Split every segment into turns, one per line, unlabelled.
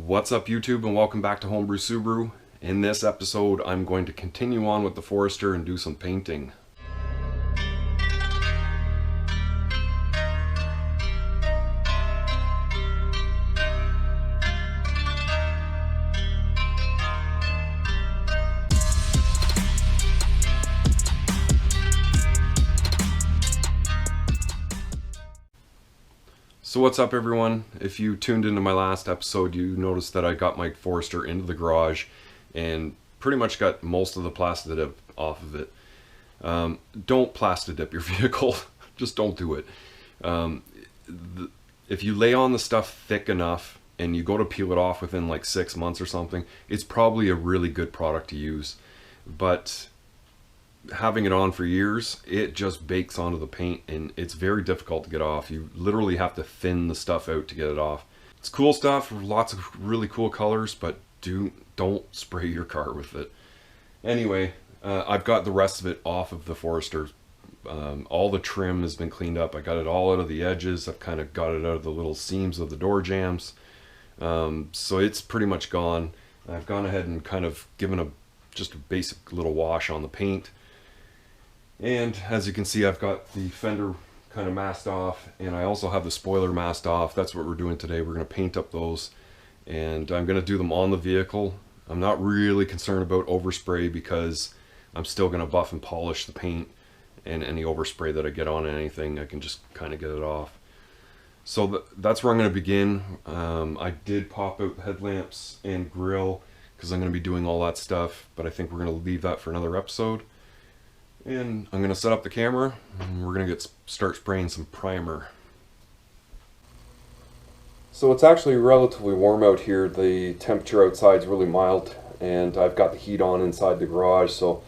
What's up YouTube, and welcome back to Homebrew Subaru. In this episode I'm going to continue on with the Forester and do some painting. So what's up everyone? If you tuned into my last episode, you noticed that I got my Forester into the garage and pretty much got most of the plastic dip off of it. Don't plastic dip your vehicle. Just don't do it. If you lay on the stuff thick enough and you go to peel it off within like 6 months or something, it's probably a really good product to use. But having it on for years, it just bakes onto the paint and it's very difficult to get off. You literally have to thin the stuff out to get it off. It's cool stuff, lots of really cool colors, but don't spray your car with it. Anyway, I've got the rest of it off of the Forester. All the trim has been cleaned up. I got it all out of the edges. I've kind of got it out of the little seams of the door jambs. So it's pretty much gone. I've gone ahead and kind of given just a basic little wash on the paint. And as you can see, I've got the fender kind of masked off, and I also have the spoiler masked off. That's what we're doing today. We're going to paint up those, and I'm going to do them on the vehicle. I'm not really concerned about overspray because I'm still going to buff and polish the paint, and any overspray that I get on anything, I can just kind of get it off. So that's where I'm going to begin. I did pop out the headlamps and grill because I'm going to be doing all that stuff, but I think we're going to leave that for another episode. And I'm going to set up the camera and we're going to start spraying some primer. So it's actually relatively warm out here. The temperature outside is really mild and I've got the heat on inside the garage, so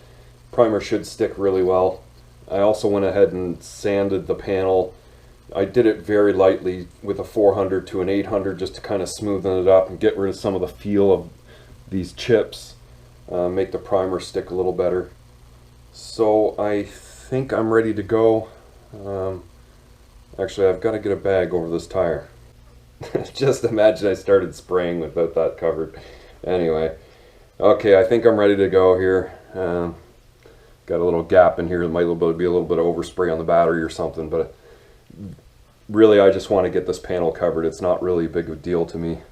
primer should stick really well. I also went ahead and sanded the panel. I did it very lightly with a 400 to an 800 just to kind of smoothen it up and get rid of some of the feel of these chips, make the primer stick a little better. So I think I'm ready to go. Actually, I've got to get a bag over this tire. Just imagine I started spraying without that covered. Anyway, okay, I think I'm ready to go here. Got a little gap in here. There might be a little bit of overspray on the battery or something, but really I just want to get this panel covered. It's not really a big of a deal to me.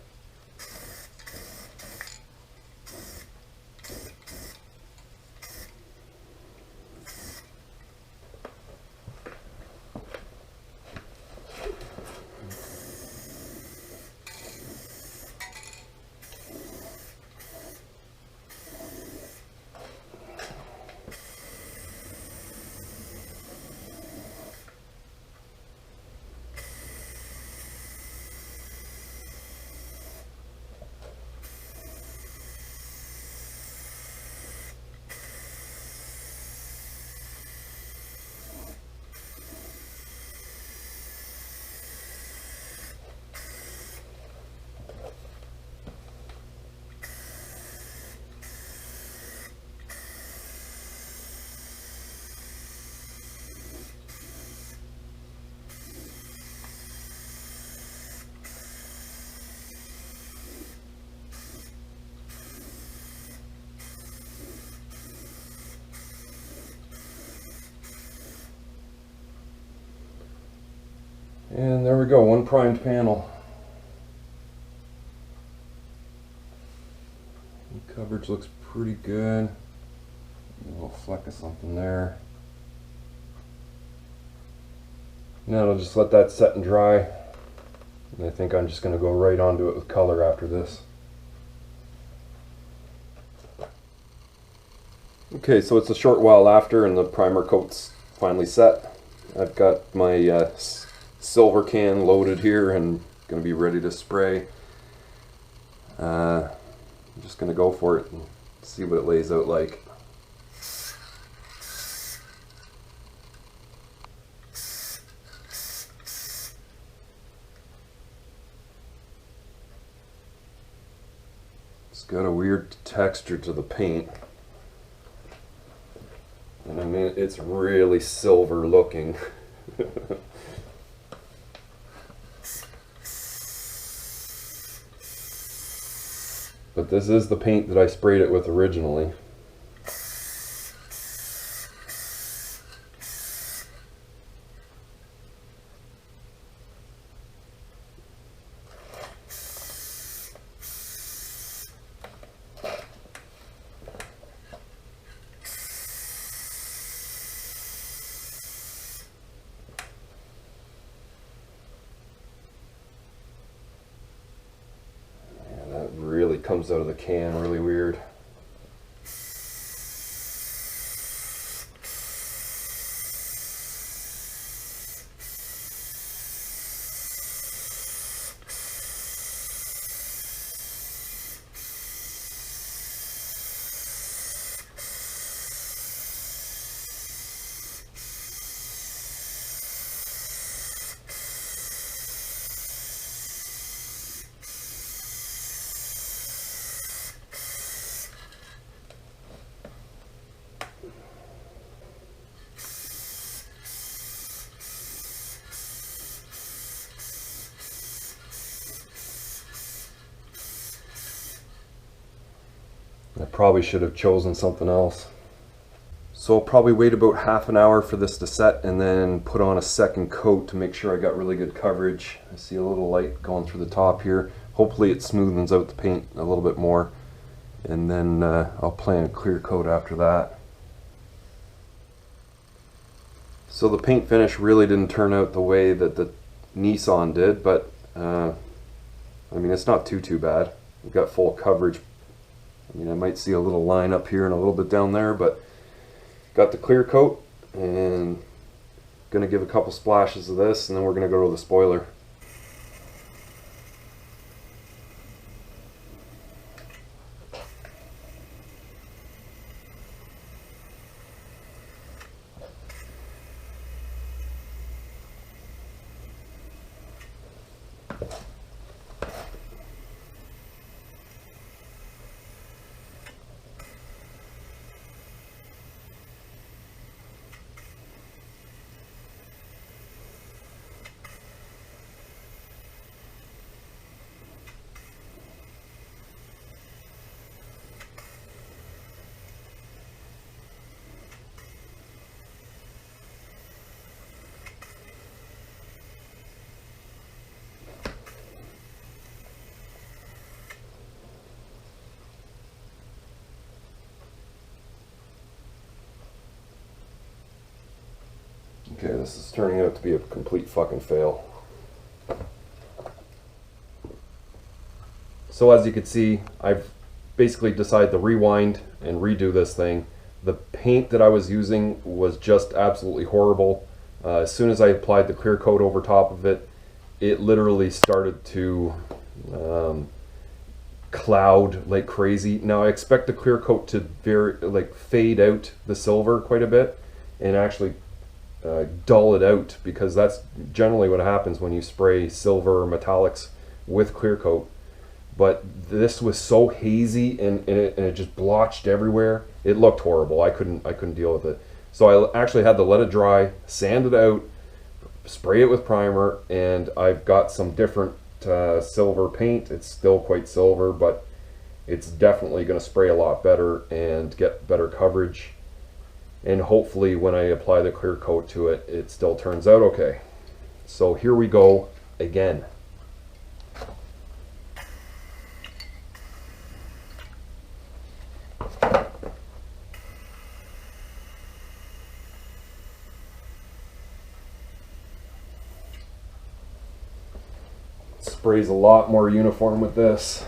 And there we go, one primed panel. The coverage looks pretty good. A little fleck of something there. Now I'll just let that set and dry. And I think I'm just going to go right onto it with color after this. Okay, so it's a short while after and the primer coat's finally set. I've got my silver can loaded here and going to be ready to spray. I'm just going to go for it and see what it lays out like. It's got a weird texture to the paint. And I mean, it's really silver looking. but this is the paint that I sprayed it with originally. Really comes out of the can really weird. I probably should have chosen something else. So I'll probably wait about half an hour for this to set and then put on a second coat to make sure I got really good coverage. I see a little light going through the top here. Hopefully it smoothens out the paint a little bit more, and then I'll plan a clear coat after that. So the paint finish really didn't turn out the way that the Nissan did, but I mean, it's not too bad. We've got full coverage. I mean, I might see a little line up here and a little bit down there, but got the clear coat and gonna give a couple splashes of this, and then we're gonna go to the spoiler. Okay, this is turning out to be a complete fucking fail. So as you can see, I've basically decided to rewind and redo this thing. The paint that I was using was just absolutely horrible. As soon as I applied the clear coat over top of it, it literally started to cloud like crazy. Now I expect the clear coat to fade out the silver quite a bit and actually dull it out, because that's generally what happens when you spray silver or metallics with clear coat. But this was so hazy and it just blotched everywhere. It looked horrible. I couldn't deal with it. So I actually had to let it dry, sand it out, spray it with primer, and I've got some different silver paint. It's still quite silver, but it's definitely going to spray a lot better and get better coverage. And hopefully when I apply the clear coat to it, it still turns out okay. So here we go again. Sprays a lot more uniform with this.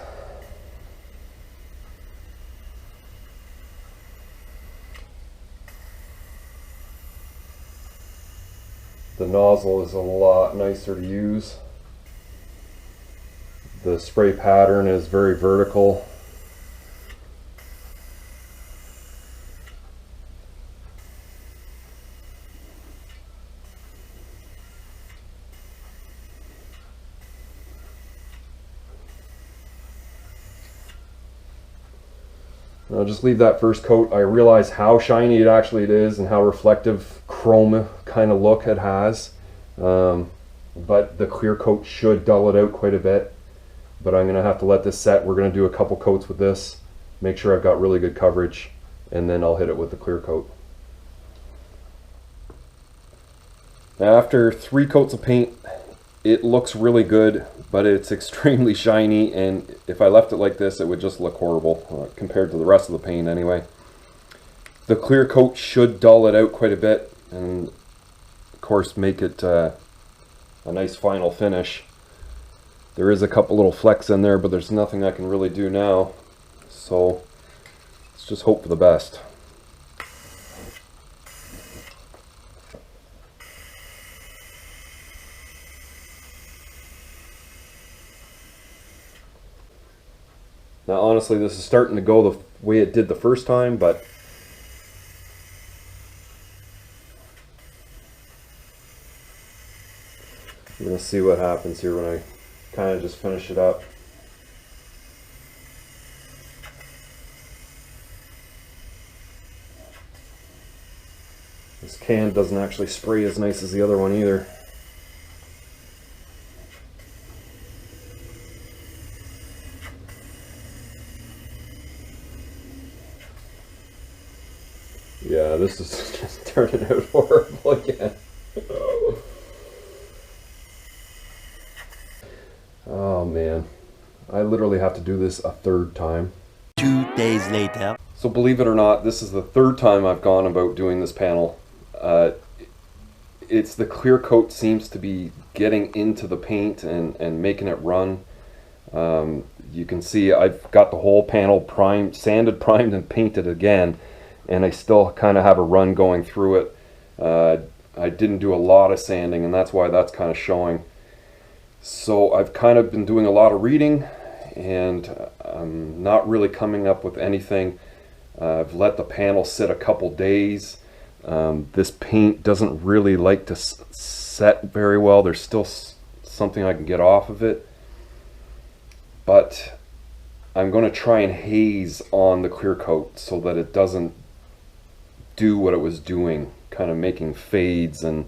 The nozzle is a lot nicer to use. The spray pattern is very vertical. I'll just leave that first coat. I realize how shiny it actually is and how reflective chrome kind of look it has. But the clear coat should dull it out quite a bit. but I'm gonna have to let this set. We're gonna do a couple coats with this, make sure I've got really good coverage, and then I'll hit it with the clear coat. Now after 3 coats of paint, it looks really good, but it's extremely shiny, and if I left it like this, it would just look horrible compared to the rest of the paint anyway. The clear coat should dull it out quite a bit, and of course make it a nice final finish. There is a couple little flecks in there, but there's nothing I can really do now, so let's just hope for the best. Now honestly, this is starting to go the way it did the first time, but we're going to see what happens here when I kind of just finish it up. This can doesn't actually spray as nice as the other one either. Yeah, this is just turning out horrible again. Oh man, I literally have to do this a 3rd time.
2 days later.
So believe it or not, this is the 3rd time I've gone about doing this panel. It's the clear coat seems to be getting into the paint and making it run. You can see I've got the whole panel primed, sanded, primed, and painted again, and I still kind of have a run going through it. I didn't do a lot of sanding, and that's why that's kind of showing. So I've kind of been doing a lot of reading, and I'm not really coming up with anything. I've let the panel sit a couple days. This paint doesn't really like to set very well. There's still something I can get off of it, but I'm going to try and haze on the clear coat so that it doesn't do what it was doing, kind of making fades and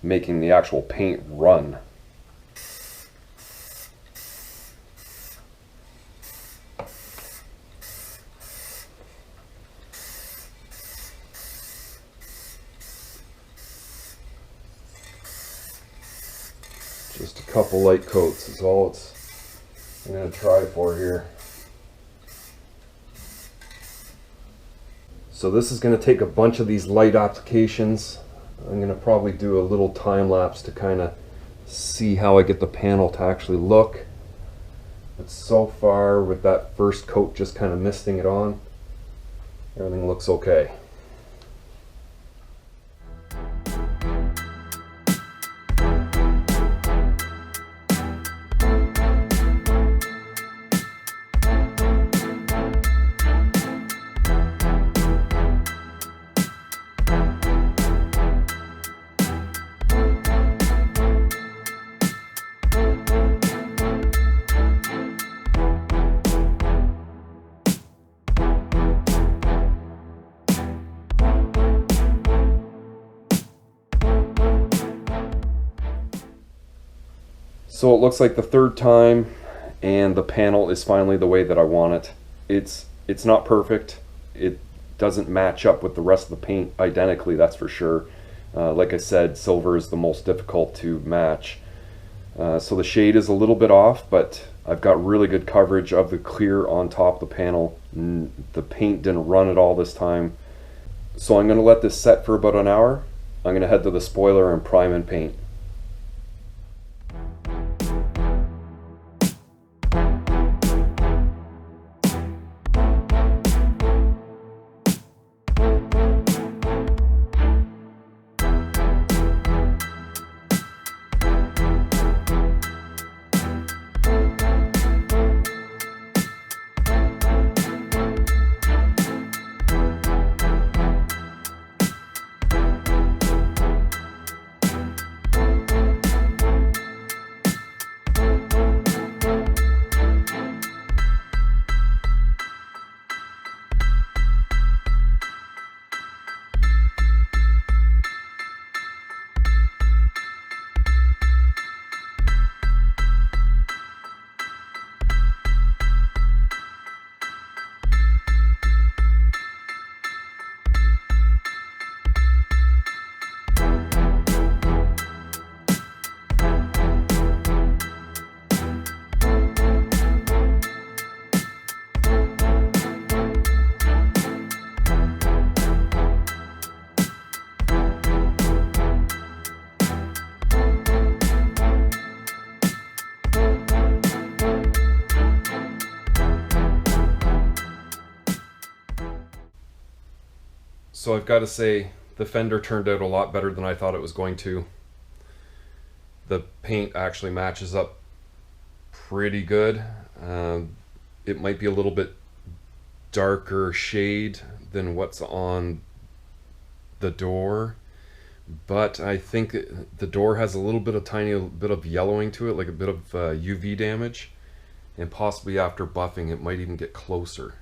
making the actual paint run. Just a couple light coats is all I'm going to try for here. So this is going to take a bunch of these light applications. I'm going to probably do a little time lapse to kind of see how I get the panel to actually look. But so far, with that first coat just kind of misting it on, everything looks okay. So it looks like the 3rd time, and the panel is finally the way that I want it. It's not perfect. It doesn't match up with the rest of the paint identically, that's for sure. Like I said, silver is the most difficult to match. So the shade is a little bit off, but I've got really good coverage of the clear on top of the panel. The paint didn't run at all this time. So I'm going to let this set for about an hour. I'm going to head to the spoiler and prime and paint. So I've got to say, the Fender turned out a lot better than I thought it was going to. The paint actually matches up pretty good. It might be a little bit darker shade than what's on the door, but I think the door has a little bit of tiny bit of yellowing to it, like a bit of UV damage, and possibly after buffing it might even get closer.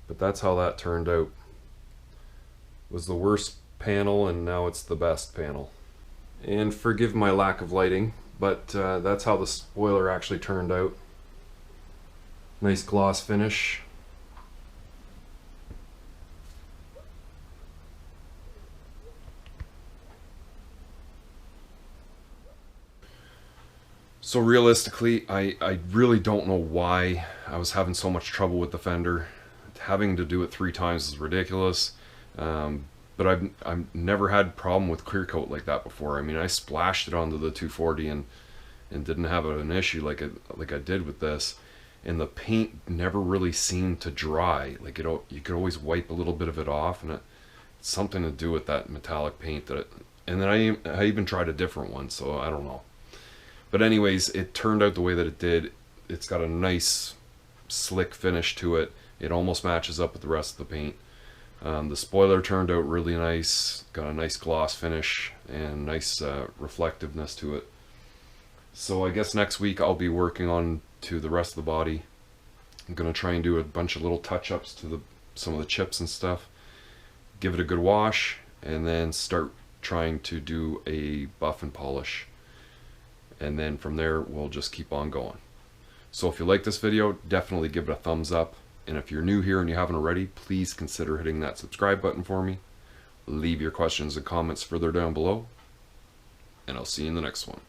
But that's how that turned out. It was the worst panel and now it's the best panel. And forgive my lack of lighting, but that's how the spoiler actually turned out. Nice gloss finish. So realistically, I really don't know why I was having so much trouble with the Fender. Having to do it 3 times is ridiculous. But I've never had a problem with clear coat like that before. I mean, I splashed it onto the 240 and didn't have an issue like I did with this. And the paint never really seemed to dry. Like you could always wipe a little bit of it off, and it's something to do with that metallic paint and then I even tried a different one, so I don't know. But anyways, it turned out the way that it did. It's got a nice slick finish to it. It almost matches up with the rest of the paint. The spoiler turned out really nice, got a nice gloss finish and nice reflectiveness to it. So I guess next week I'll be working on to the rest of the body. I'm going to try and do a bunch of little touch-ups to some of the chips and stuff, give it a good wash, and then start trying to do a buff and polish. And then from there we'll just keep on going. So if you like this video, definitely give it a thumbs up. And if you're new here and you haven't already, please consider hitting that subscribe button for me. Leave your questions and comments further down below. And I'll see you in the next one.